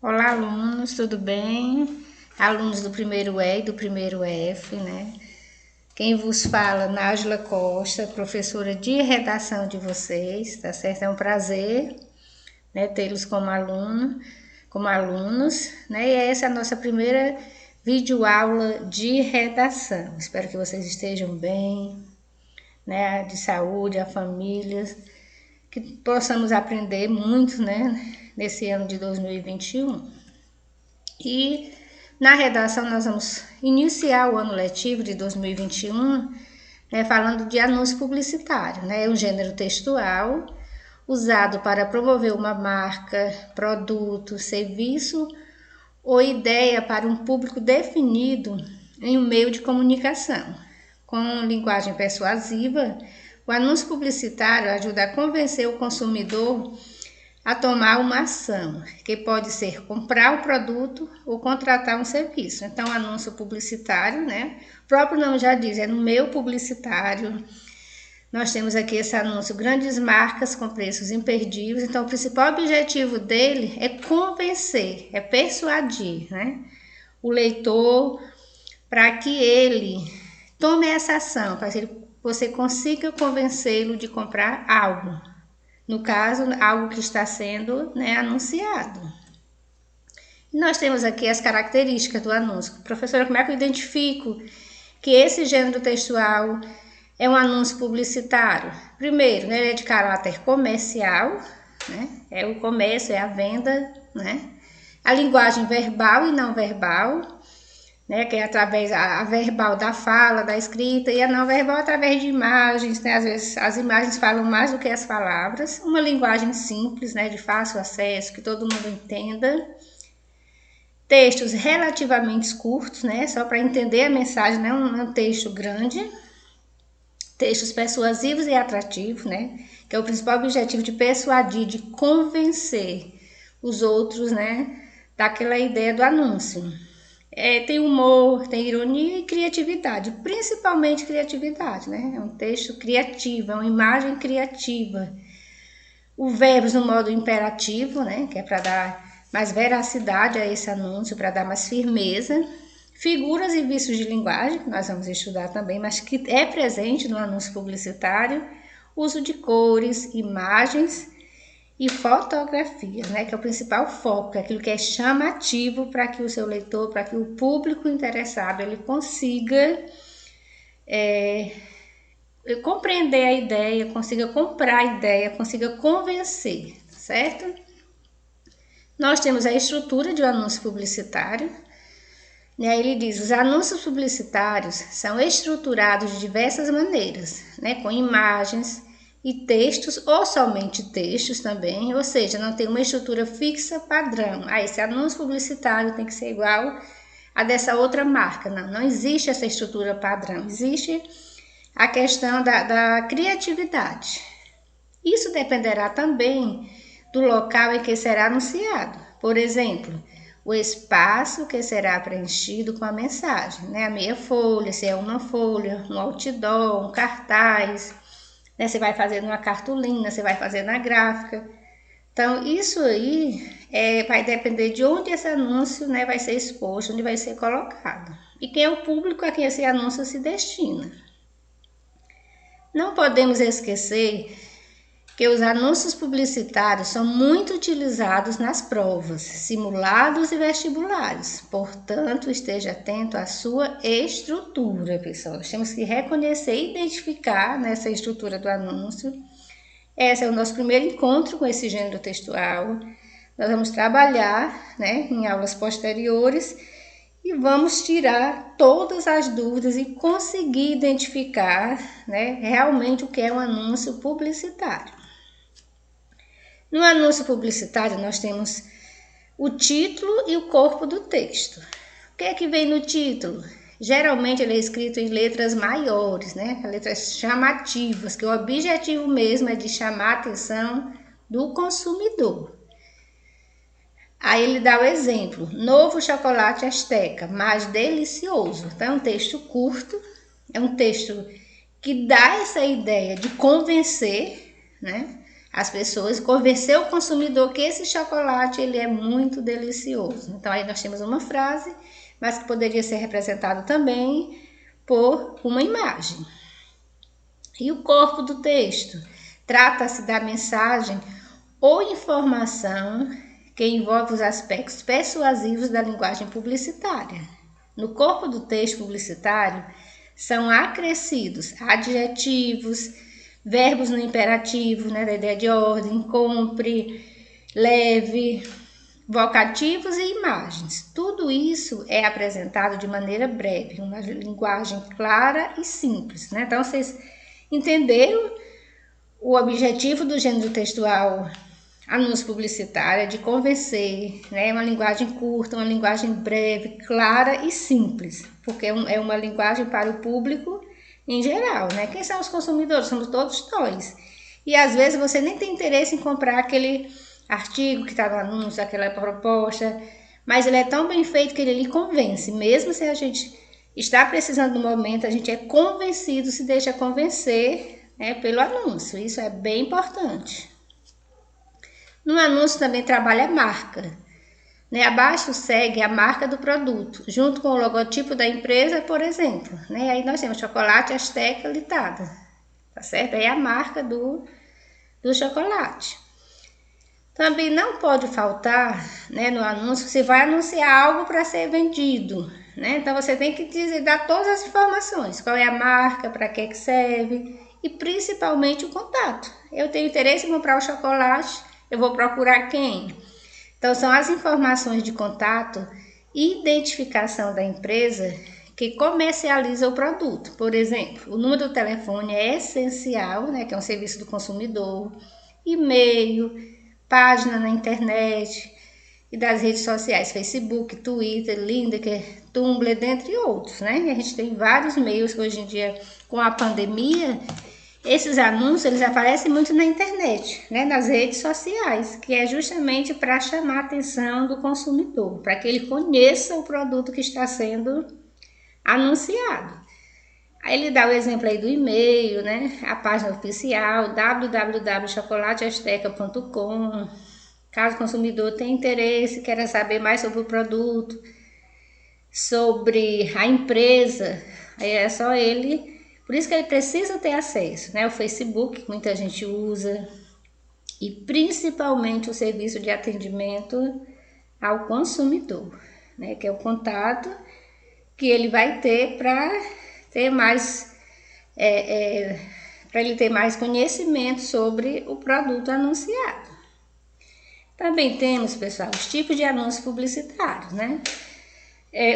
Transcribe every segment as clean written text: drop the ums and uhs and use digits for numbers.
Olá, alunos, tudo bem? Alunos do primeiro E e do primeiro F, né? Quem vos fala, Nájila Costa, professora de redação de vocês, tá certo? É um prazer, né, tê-los como alunos, né? E essa é a nossa primeira videoaula de redação. Espero que vocês estejam bem, né? De saúde, a família, que possamos aprender muito, né? Nesse ano de 2021. E na redação nós vamos iniciar o ano letivo de 2021, né, falando de anúncio publicitário, né, um gênero textual usado para promover uma marca, produto, serviço ou ideia para um público definido em um meio de comunicação. Com linguagem persuasiva, o anúncio publicitário ajuda a convencer o consumidor a tomar uma ação, que pode ser comprar o produto ou contratar um serviço. Então, anúncio publicitário, né? O próprio nome já diz, é no meio publicitário. Nós temos aqui esse anúncio, grandes marcas com preços imperdíveis. Então, o principal objetivo dele é convencer, é persuadir, né? O leitor para que ele tome essa ação, para que você consiga convencê-lo de comprar algo. No caso, algo que está sendo, né, anunciado. E nós temos aqui as características do anúncio. Professora, como é que eu identifico que esse gênero textual é um anúncio publicitário? Primeiro, né, ele é de caráter comercial, né, é o comércio, é a venda, né? A linguagem verbal e não verbal, né, que é através a verbal da fala, da escrita, e a não verbal através de imagens, né, às vezes as imagens falam mais do que as palavras, uma linguagem simples, né, de fácil acesso, que todo mundo entenda, textos relativamente curtos, né, só para entender a mensagem, não é um texto grande, textos persuasivos e atrativos, né, que é o principal objetivo de persuadir, de convencer os outros, né, daquela ideia do anúncio. Tem humor, tem ironia e criatividade, principalmente criatividade, né? É um texto criativo, é uma imagem criativa. O verbos no modo imperativo, né? Que é para dar mais veracidade a esse anúncio, para dar mais firmeza. Figuras e vícios de linguagem, que nós vamos estudar também, mas que é presente no anúncio publicitário. Uso de cores, imagens e fotografias, né, que é o principal foco, aquilo que é chamativo para que o seu leitor, para que o público interessado, ele consiga compreender a ideia, consiga comprar a ideia, consiga convencer, certo? Nós temos a estrutura de um anúncio publicitário, né? Ele diz, os anúncios publicitários são estruturados de diversas maneiras, né, com imagens e textos, ou somente textos também, ou seja, não tem uma estrutura fixa padrão. Esse anúncio publicitário tem que ser igual a dessa outra marca. Não existe essa estrutura padrão, existe a questão da criatividade. Isso dependerá também do local em que será anunciado. Por exemplo, o espaço que será preenchido com a mensagem, né? A meia folha, se é uma folha, um outdoor, um cartaz, né? Você vai fazer numa cartolina, você vai fazer na gráfica. Então, isso aí vai depender de onde esse anúncio, né, vai ser exposto, onde vai ser colocado. E quem é o público a quem esse anúncio se destina. Não podemos esquecer que os anúncios publicitários são muito utilizados nas provas, simulados e vestibulares. Portanto, esteja atento à sua estrutura, pessoal. Temos que reconhecer e identificar nessa estrutura do anúncio. Esse é o nosso primeiro encontro com esse gênero textual. Nós vamos trabalhar, né, em aulas posteriores e vamos tirar todas as dúvidas e conseguir identificar, né, realmente o que é um anúncio publicitário. No anúncio publicitário, nós temos o título e o corpo do texto. O que é que vem no título? Geralmente ele é escrito em letras maiores, né? Letras chamativas, que o objetivo mesmo é de chamar a atenção do consumidor. Aí ele dá o exemplo, novo chocolate Azteca, mais delicioso. Então é um texto curto, é um texto que dá essa ideia de convencer, né, as pessoas, convencer o consumidor que esse chocolate ele é muito delicioso. Então aí nós temos uma frase, mas que poderia ser representado também por uma imagem. E o corpo do texto trata-se da mensagem ou informação que envolve os aspectos persuasivos da linguagem publicitária. No corpo do texto publicitário são acrescidos adjetivos, verbos no imperativo, né, da ideia de ordem, compre, leve, vocativos e imagens. Tudo isso é apresentado de maneira breve, uma linguagem clara e simples, né? Então, vocês entenderam o objetivo do gênero textual anúncio publicitário é de convencer, né? Uma linguagem curta, uma linguagem breve, clara e simples, porque é uma linguagem para o público em geral, né? Quem são os consumidores? Somos todos nós. E às vezes você nem tem interesse em comprar aquele artigo que está no anúncio, aquela proposta, mas ele é tão bem feito que ele lhe convence. Mesmo se a gente está precisando do momento, a gente é convencido, se deixa convencer, né, pelo anúncio. Isso é bem importante. No anúncio também trabalha a marca. Né? Abaixo segue a marca do produto, junto com o logotipo da empresa, por exemplo. Né? Aí nós temos chocolate Azteca Litada, tá certo? Aí é a marca do chocolate. Também não pode faltar, né, no anúncio, você vai anunciar algo para ser vendido. Né? Então você tem que dar todas as informações, qual é a marca, para que serve e principalmente o contato. Eu tenho interesse em comprar o chocolate, eu vou procurar quem? Então, são as informações de contato e identificação da empresa que comercializa o produto. Por exemplo, o número do telefone é essencial, né, que é um serviço do consumidor, e-mail, página na internet e das redes sociais, Facebook, Twitter, Lineker, Tumblr, dentre outros. Né? E a gente tem vários meios que hoje em dia, com a pandemia, esses anúncios eles aparecem muito na internet, né, nas redes sociais, que é justamente para chamar a atenção do consumidor, para que ele conheça o produto que está sendo anunciado. Aí ele dá o exemplo aí do e-mail, né, a página oficial, www.chocolateazteca.com. Caso o consumidor tenha interesse, queira saber mais sobre o produto, sobre a empresa, aí é só ele. Por isso que ele precisa ter acesso, né? O Facebook, que muita gente usa, e principalmente o serviço de atendimento ao consumidor, né? Que é o contato que ele vai ter para ter mais, para ele ter mais conhecimento sobre o produto anunciado. Também temos, pessoal, os tipos de anúncios publicitários, né?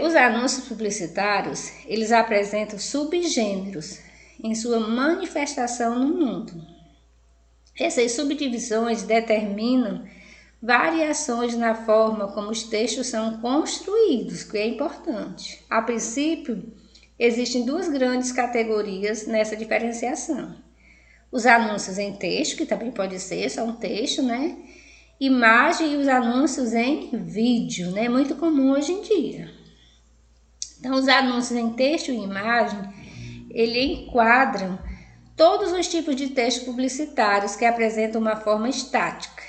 Os anúncios publicitários, eles apresentam subgêneros em sua manifestação no mundo. Essas subdivisões determinam variações na forma como os textos são construídos, que é importante. A princípio, existem duas grandes categorias nessa diferenciação. Os anúncios em texto, que também pode ser só um texto, né? Imagem e os anúncios em vídeo, né? Muito comum hoje em dia. Então, os anúncios em texto e imagem, eles enquadram todos os tipos de textos publicitários que apresentam uma forma estática,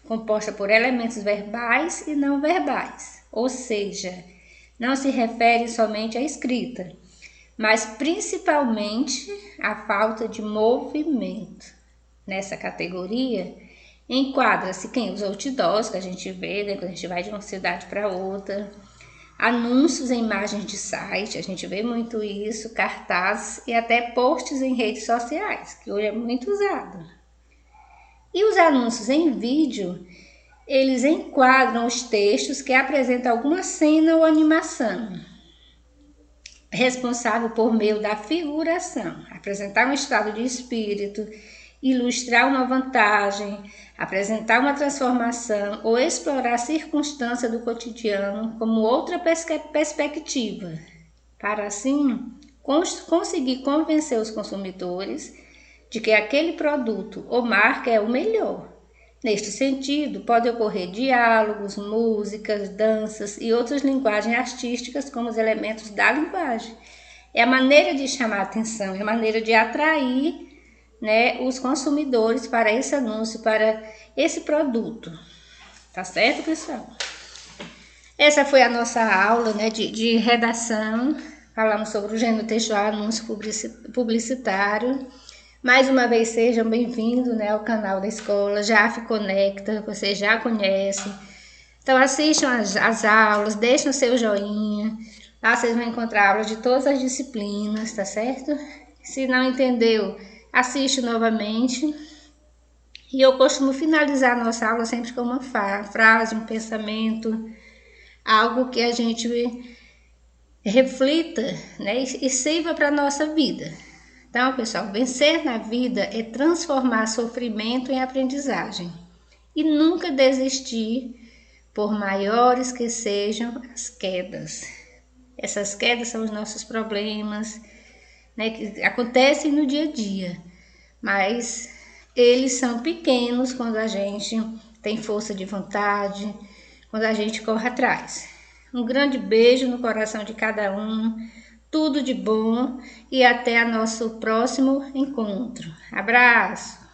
composta por elementos verbais e não verbais, ou seja, não se refere somente à escrita, mas principalmente à falta de movimento. Nessa categoria, enquadra-se quem? Os outdoors que a gente vê, né, quando a gente vai de uma cidade para outra, anúncios em imagens de site, a gente vê muito isso, cartazes e até posts em redes sociais, que hoje é muito usado. E os anúncios em vídeo, eles enquadram os textos que apresentam alguma cena ou animação, responsável por meio da figuração, apresentar um estado de espírito, ilustrar uma vantagem, apresentar uma transformação ou explorar a circunstância do cotidiano como outra perspectiva, para assim conseguir convencer os consumidores de que aquele produto ou marca é o melhor. Neste sentido, pode ocorrer diálogos, músicas, danças e outras linguagens artísticas como os elementos da linguagem. É a maneira de chamar a atenção, é a maneira de atrair, né, os consumidores para esse anúncio, para esse produto. Tá certo, pessoal? Essa foi a nossa aula, né, de redação. Falamos sobre o gênero textual, anúncio publicitário. Mais uma vez, sejam bem-vindos, né, ao canal da escola JAF Conecta, vocês já conhecem. Então, assistam as aulas, deixem o seu joinha. Lá vocês vão encontrar aulas de todas as disciplinas, tá certo? Se não entendeu, assiste novamente. E eu costumo finalizar a nossa aula sempre com uma frase, um pensamento, algo que a gente reflita, né, e sirva para a nossa vida. Então, pessoal, vencer na vida é transformar sofrimento em aprendizagem e nunca desistir, por maiores que sejam as quedas. Essas quedas são os nossos problemas, né, que acontecem no dia a dia, mas eles são pequenos quando a gente tem força de vontade, quando a gente corre atrás. Um grande beijo no coração de cada um, tudo de bom e até o nosso próximo encontro. Abraço!